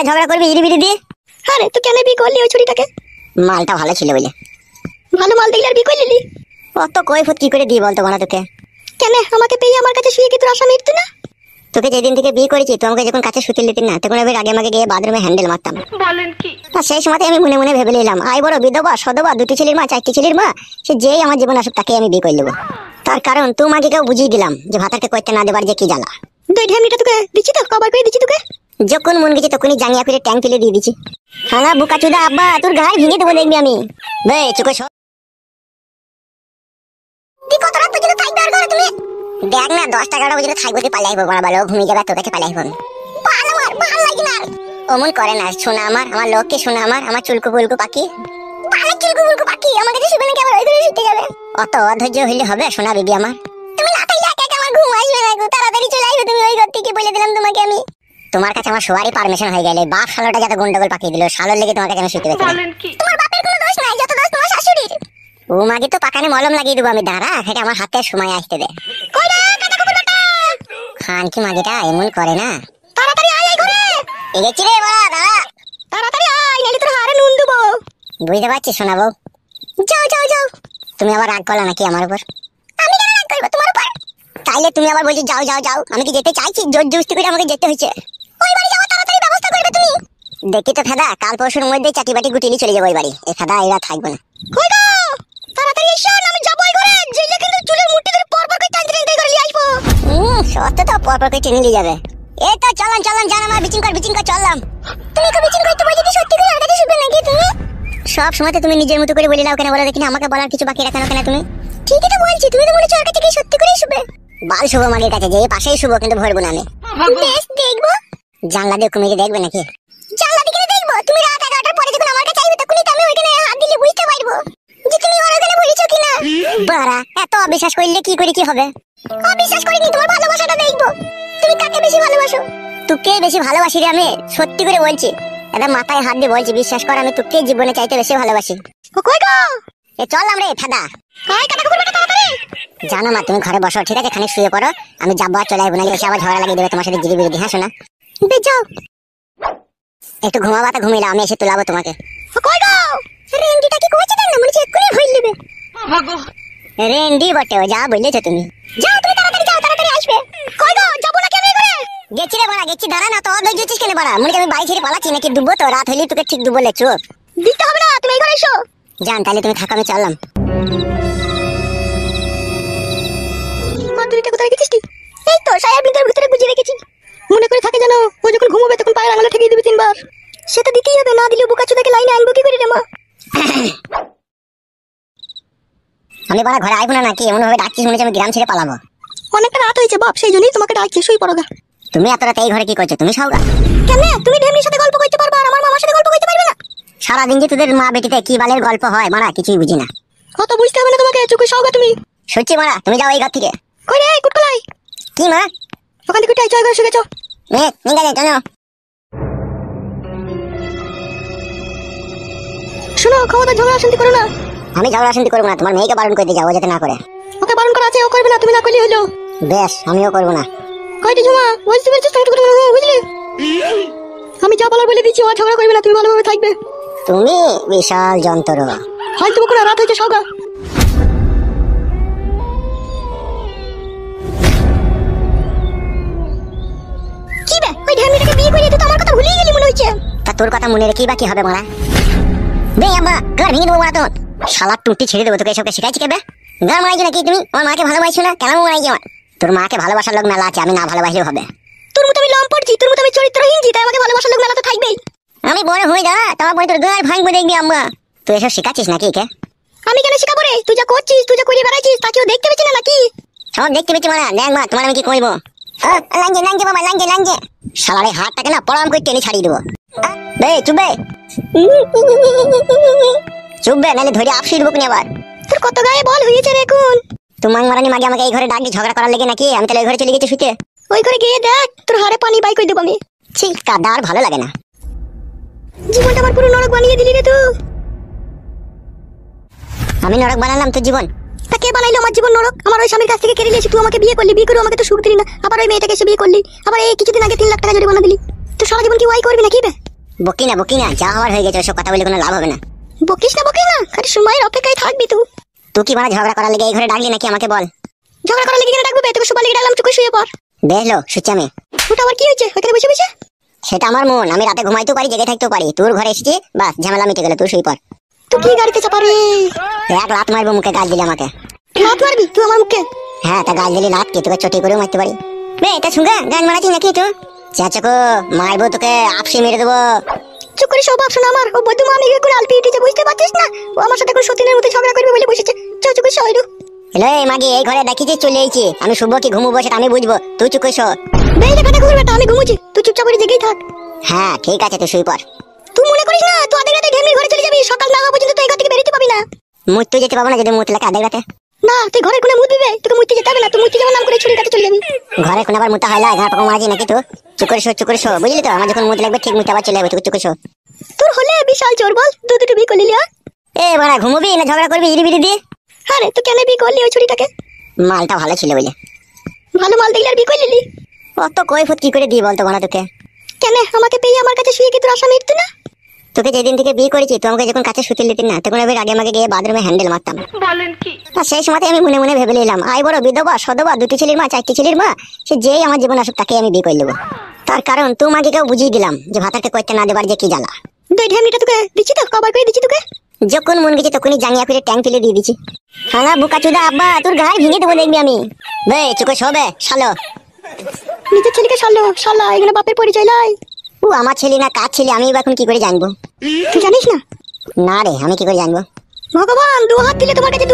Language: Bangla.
না ঝগড়া করবি ইরি বিরি দিয়ে? আরে তুই কেন বিয়ে করলি ওই ছুরিটাকে? মালটা ভালো ছিল বলে। ভালো মাল দেখলে আর বিয়ে করলি? অত কৈফত কি করে দিই বলতো বলা তোকে? কেন আমাকে পেয়ে আমার কাছে শুয়ে কি তোর আশা মিটতো না? তোকে যেদিন থেকে বিয়ে করেছি তুই আমাকে যখন কাছে শুতে দিতি না তখন আমি আগে আমাকে গিয়ে বাথরুমে হ্যান্ডেল মারতাম। বলেন কি? আর সেই সময় আমি মনে মনে ভেবে নিলাম আই বড় বিধবা সদবা দুটি ছেলের মা চারটি ছেলের মা সে যেই আমার জীবন আসুক তাকে আমি বিয়ে করে নেবো। তার কারণ তোমাকে কেউ বুঝিয়ে দিলাম যে ভাতাকে করতে না দেবার যে কি জ্বালা। দুই ঢেমনিটা তোকে দিচ্ছি তো কবার করে দিচ্ছি তোকে। যখন মন গেছে তখনই জাঙ্গিয়া করে ট্যাঙ্ক ফেলে দিয়ে দিচ্ছি। হানা বুকা চুদা আব্বা তোর গায়ে ভেঙে দেবো দেখবি আমি। বে চুকে সর। তুই কত রাত পর্যন্ত থাকবে আর ঘরে তুমি? দেখ না 10 টাকা পর্যন্ত থাকবো তুই পালাই হবো বড় ভালো ঘুমিয়ে যাবে তোর কাছে পালাই হবো। ভালো লাগে না অমন করে না শোনা আমার লোককে শোনা আমার চুলকু বুলকু পাখি ভালো চুলকু বুলকু পাখি আমার কাছে শুবে না কেমন ওই ঘরে শুতে যাবে? অত অধৈর্য হইলে হবে শোনা বেবি আমার। তুমি না তাইলে একা একা আমার ঘুম আসবে না গো তাড়াতাড়ি চলে আসবে তুমি ওই ঘর থেকে বলে দিলাম তোমাকে আমি। তোমার কাছে আমার সবারই পারমিশন হয়ে গেলে বাপ শালোটা যত গন্ডগোল পাকিয়ে দিল শালোর লেগে তোমার কাছে আমি শুতে পেয়েছি। তোমার বাপের কোনো দোষ নাই যত দোষ তোমার শাশুড়ির। ও মাগে তো পাকানে মলম লাগিয়ে দেবো আমি দাঁড়া সেটা আমার হাতে সময় আসতে দে। খান কি মাগিটা এমন করে না? তাড়াতাড়ি আয় এই ঘরে। এগেছি রে বাড়া দাঁড়া। তাড়াতাড়ি আয় নাইলে তোর হাড়ে নুন দেবো। বুঝতে পারছি শোনাবো। যাও যাও যাও। তুমি আবার রাগ করলা নাকি আমার উপর? আমি কেন রাগ করবো তোমার উপর? তাইলে তুমি আবার বলছো যাও যাও যাও আমি কি যেতে চাইছি জোর জবরদস্তি করে আমাকে যেতে হয়েছে। ওই বাড়ি যাওয়ার তাড়াতাড়ি ব্যবস্থা করবে তুমি। দেখি তো ফেদা কাল পরশুর মধ্যে চাটি বাটি গুটিলি চলে যাবো ওই বাড়ি। এই ফেদা এরা থাকবে না। কই গো তাড়াতাড়ি এসো আমি যাবো ওই ঘরে যেইলে কিন্তু চুলের মুঠি ধরে পরপর করে টানতে টানতে করে নিয়ে আসবো। সত্য তো পরপর করে টেনে নিয়ে যাবে। এই তো চলন চলন জান আমার বিচিং কর চললাম। তুমি কি বিচিং করতে বলছি সত্যি করে আমার কাছে শুনবে নাকি তুমি? সব সময় তো তুমি নিজের মতো করে বলে নাও কেন বলো দেখিনি আমাকে বলার কিছু বাকি রাখো না কেন তুমি? ঠিকই তো বলছি তুমি তো বলেছো ওর কাছে কি সত্যি করেই শুবে। বাল শুভ মাগের কাছে যে পাশেই শুভ কিন্তু ভরবো না আমি। বেশ দেখবো। জানলা দিয়ে কুমিরে দেখবে নাকি? জানলা দিকে দেখবো তুমি রাত 11টার পরে যখন আমার কাছে আসবে তখনই তো আমি ওইখানে হাত দিলে বুঝতে পারবো যে তুমি ওর ওখানে বলেছো কিনা। বাড়া এত অবিশ্বাস করলে কি করে কি হবে? অবিশ্বাস করিনি তোমার ভালোবাসাটা দেখবো। তুমি কাকে বেশি ভালোবাসো? তোকে বেশি ভালোবাসি রে আমি সত্যি করে বলছি। এটা মাথায় হাত দিয়ে বলছি বিশ্বাস কর আমি তোকে জীবনে চাইতে বেশি ভালোবাসি। কই গো এ চললাম রে ফেদা। কাই কাটা কুকুর বেটা তাড়াতাড়ি। জানো মা তুমি ঘরে বসো ঠিক আছে খানিক শুয়ে পড়ো আমি যাবো আর চলে আসবো না এসে আবার ঝগড়া লাগিয়ে দেবে তোমার সাথে জিরি বিরি হ্যাঁ শোনা। যাও একটু ঘুমাবা তা ঘুমিয়ে আমি এসে তুলাবো তোমাকে। কই গো রেন্ডিটা কি করছে না মনে হচ্ছে এক্ষুনি ভুল নেবে। রেন্ডি বটে ও যা বললেছো তুমি। যাও তুমি তাড়াতাড়ি যাও তাড়াতাড়ি আসবে। কই গো যাবো না কেন করে? গেছি রে বড়া গেছি দাঁড়া না তো অধৈর্য হচ্ছিস কেন বড়া মনে আমি বাড়ি ছেড়ে পালাচ্ছি নাকি ডুববো তো রাত হইলে তোকে ঠিক ডুবো লে চোখ দিতে হবে না তুমি এই ঘরে এসো। জান তাহলে তুমি থাকো আমি চললাম। মাদুরিটা কোথায় রেখেছিস তুই? এই তো সায়ার ভিতরে ভিতরে গুজে রেখেছি। মনে করে থাকে জানো ও যখন ঘুমোবে তখন পায়ের আঙুলে ঠেকিয়ে দিবি 3 বার। সেটা দিতেই হবে না দিলে বুকাচুদাকে লাইনে আনবো কি করে রে মা? আমি বড়া ঘরে আইবো না নাকি এমন ভাবে ডাকছিস মনে হচ্ছে আমি গ্রাম ছেড়ে পালাবো। অনেকটা রাত হয়েছে বাপ সেই জন্যই তোমাকে ডাকছি শুই পড়ো গা। তুমি এত রাতে এই ঘরে কি করছো তুমি সওগা? কেন তুমি ঢেমনির সাথে গল্প করতে পারবা আর আমার মামার সাথে গল্প করতে পারবে না? সারাদিন যে তোদের মা বেটিতে কি বালের গল্প হয় মারা কিছুই বুঝি না। কত বুঝতে হবে না তোমাকে চুকুই সওগা তুমি। সত্যি মারা তুমি যাও এই ঘর থেকে। কই রে কুটকলাই? কি মা? ওখান থেকে উঠে আই ঘরে শুয়ে গেছো। নিগা দে চলো। শোনো ক্ষমতা ঝগড়া শান্তি করো না। আমি ঝগড়া শান্তি করবো না তোমার মেয়েকে বারণ করে দিয়ে যাও যাতে না করে। ওকে বারণ করা আছে ও করবে না তুমি না করলে হলো। বেশ আমিও করবো না। কইটি ঝুমা বুঝতে পেরেছিস তুমি টুকু টুকু বুঝলি? আমি যা বলার বলে দিচ্ছি ও ঝগড়া করবে না তুমি ভালোভাবে থাকবে। তুমি বিশাল যন্ত্র। হয়তো বকুনা রাত হয়েছে সওগা। কি বে ওই ঢেমনিটাকে বিয়ে করে তুই তো আমার কথা ভুলেই গেলি মনে হচ্ছে। তা তোর কথা মনে রেখেই বা কি হবে মারা? বে আম্মা ঘর ভেঙে দেবো মারা তোর শালা টুটি ছেড়ে দেবো তোকে এসবকে শিখাইছি কেবে? ঘর মারাইছি নাকি তুমি আমার মাকে ভালোবাসছো না কেন মারাইছি আমার? তোর মাকে ভালোবাসার লোক মেলা আছে আমি না ভালোবাসলেও হবে। তোর মতো আমি লম পড়ছি তোর মতো আমি চরিত্রহীন জি তাই আমাকে ভালোবাসার লোক মেলা তো থাকবেই। আমি বড় হয়ে যা তোমার বই তোর ঘর ভাঙবো দেখবি আম্মা। তুই এসব শিখাচ্ছিস নাকি কে? আমি কেন শিখাবো রে? তুই যা করছিস তুই যা করে বেড়াচ্ছিস তা কেউ দেখতে পেয়েছে না নাকি? সব দেখতে পেয়েছি মারা দেখ মা তোমার আমি কি করবো? লাঞ্জে লাঞ্জে বাবা লাঞ্জে লাঞ্জে শালার এই হাতটাকে না পড়াম করে টেনে ছাড়িয়ে দেবো। বে চুপবে চুপবে নাহলে ধরে আপসি দেবো কিনে আবার। তোর কত গায়ে বল হয়েছে রে এখন? তোমার মারানি মাগে আমাকে এই ঘরে ডাক দিয়ে ঝগড়া করার লেগে নাকি আমি তাহলে ওই ঘরে চলে গেছি শুতে। ওই ঘরে গিয়ে দেখ তোর হাড়ে পানি বাই করে দেবো আমি। ছি কাদা আর ভালো লাগে না। জীবনটা আমার পুরো নরক বানিয়ে দিলি রে তুই। আমি নরক বানালাম তোর জীবন? তা কে বানাইলো আমার জীবন নরক? আমার ওই স্বামীর কাছ থেকে কেড়ে নিয়েছি তুই আমাকে বিয়ে করলি বিয়ে করে আমাকে তো সুখ দিলি না আবার ওই মেয়েটাকে এসে বিয়ে করলি আবার এই কিছুদিন আগে 3 লাখ টাকা জরিমানা দিলি। তুই সারা জীবন কি ওয়াই করবি নাকি বে? বকি না যা হওয়ার হয়ে গেছে, ওসব কথা বলে কোনো লাভ হবে না। বকিস না খালি সময়ের অপেক্ষায় থাকবি তুই। তুই কি মানে ঝগড়া করার লেগে এই ঘরে ডাকলি নাকি আমাকে বল? ঝগড়া করার লেগে কেন ডাকবো? তোকে শোবার লেগে ডাকলাম, চুপ করে শুয়ে পড়। দেখলো সুচ্ছি আমি। ওটা আবার কি হয়েছে ওখানে বসে বসে? সেটা আমার মন, আমি রাতে ঘুমাইতেও পারি জেগে থাকতেও পারি। তোর ঘরে এসেছি, বাস ঝামেলা মিটে গেল, তুই শুই পড়। তুই কি গাড়িতে চাপা রে? এক লাত মারবো মুখে, গাল দিলি আমাকে। লাত মারবি তুই আমার মুখে? হ্যাঁ, তা গাল দিলি লাত কি তোকে চটি করেও মারতে পারি। বে এটা শুনগা গান মারাচ্ছি নাকি তুই? চাচাকো মারবো তোকে, আপসি মেরে দেবো। চুপ করে সব শোনা আমার। ও বদ্ধ মা মেয়ে করে আলপি উঠেছে, বুঝতে পারছিস না? ও আমার সাথে এখন সতীনের মতো ঝগড়া করবে বলে বসেছে। চুপ করে শোয়। হ্যালো এই মাগি, এই ঘরে দেখিছি চলে আইছি, আমি শুবো কি ঘুমবো সেটা আমি বুঝবো, তুই চুপ করে শো। বেলে কথা ঘুরবে তা আমি ঘুমুছি, তুই চুপচাপ করে জেগেই থাক। হ্যাঁ ঠিক আছে, তুই শুই পড়। তুই মনে করিস না তুই আধেক রাতে ঢেমির ঘরে চলে যাবি, সকাল না হওয়া পর্যন্ত তুই এই ঘর থেকে বেরোতে পাবি না। মুততে যেতে পাবো না যদি মুত লাগে আধেক রাতে? না তুই ঘরে কোনে মুত দিবে, তোকে মুততে যেতে হবে না। তুই মুততে যাওয়ার নাম করে ছুরি কাটে চলে যাবি। ঘরে কোন আবার মুতা হয় না, ঘর পাকা মারাজি নাকি? তো চুপ করে শো বুঝলি তো? আমার যখন মুত লাগবে ঠিক মুতে আবার চলে যাবে, তুই চুপ করে শো। তোর হলে বিশাল চোর বল, দুটো বিয়ে করলি? এ বাড়া ঘুমবি না ঝগড়া করবি ইরি বিরি দিয়ে? আরে তুই কেন বিয়ে করলি ওই ছুরিটাকে? মালটা ভালো ছিল বলে। ভালো মাল দেখলে আর বিয়ে করলি? অত কৈফত কি করে দিই বলতো বানা তোকে? কেন আমাকে পেয়ে আমার কাছে শুয়ে কি তোর আশা মিটতো না? তোকে যেদিন থেকে বিয়ে করেছি তুই আমাকে যখন কাছে শুতে দিতি না, তখন আমি আগে গিয়ে বাথরুমে হ্যান্ডেল মারতাম। আর সেই সময় আমি মনে মনে ভেবে নিলাম, আই বড় বিধবা সদবা, দুটি ছেলের মা চারটি ছেলের মা, সে যেই আমার জীবন আসুক তাকে আমি বিয়ে করে নেবো। তার কারণ তুই মাকে কেউ বুঝিয়ে দিলাম যে ভাতাকে করতে না দেবার যে কি জ্বালা। দুই ঢেমনিটা তোকে দিচ্ছি তো, কবার করে দিচ্ছি তোকে। যখন মন গেছে তখনই জাঙ্গিয়া করে ট্যাঙ্ক তুলে দিয়ে দিচ্ছি। হ্যাঁ বুকা চুদা আব্বা, তোর গায়ে ভেঙে দেবো দেখবি আমি। বে চুকে শোবে শালো। নিজের ছেলেকে শালো শালা, এখানে বাপের পরিচয় লাই। ও আমার ছেলে না কার ছেলে আমি এখন কি করে জানবো? তুই জানিস না? না রে, আমি কি করে জানবো? ভগবান দু হাত দিলে তোমার কাছে